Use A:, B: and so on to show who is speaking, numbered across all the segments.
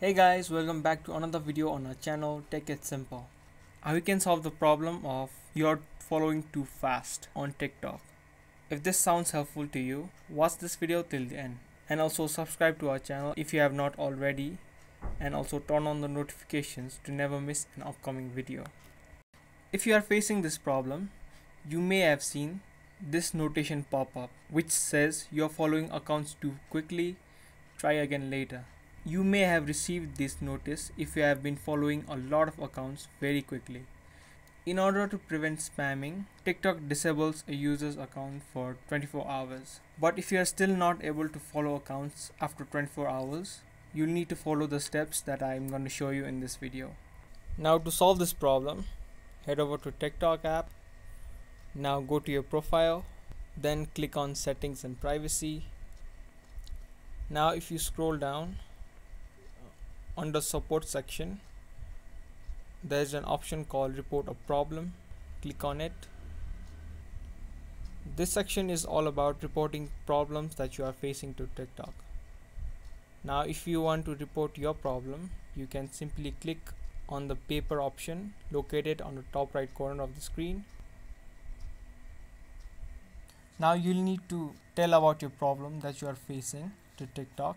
A: Hey guys, welcome back to another video on our channel Take It Simple. How you can solve the problem of you're following too fast on TikTok. If this sounds helpful to you, watch this video till the end and also subscribe to our channel if you have not already, and also turn on the notifications to never miss an upcoming video. If you are facing this problem, you may have seen this notation pop up which says you're following accounts too quickly, try again later. You may have received this notice if you have been following a lot of accounts very quickly. In order to prevent spamming, TikTok disables a user's account for 24 hours. But if you are still not able to follow accounts after 24 hours, you'll need to follow the steps that I'm going to show you in this video. Now to solve this problem, head over to TikTok app. Now go to your profile, then click on settings and privacy. Now if you scroll down, under support section there's an option called report a problem. Click on it. This section is all about reporting problems that you are facing to TikTok. Now if you want to report your problem, you can simply click on the paper option located on the top right corner of the screen. Now you'll need to tell about your problem that you are facing to TikTok.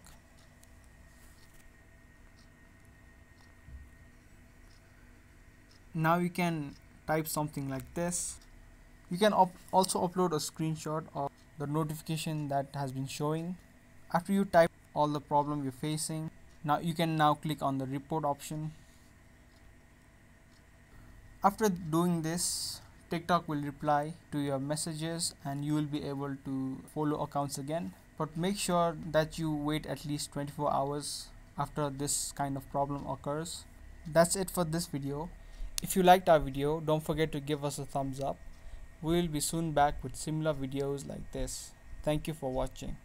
A: Now you can type something like this. You can also upload a screenshot of the notification that has been showing. After you type all the problem you're facing, now you can click on the report option. After doing this, TikTok will reply to your messages and you will be able to follow accounts again. But make sure that you wait at least 24 hours after this kind of problem occurs. That's it for this video. If you liked our video, don't forget to give us a thumbs up. We will be soon back with similar videos like this. Thank you for watching.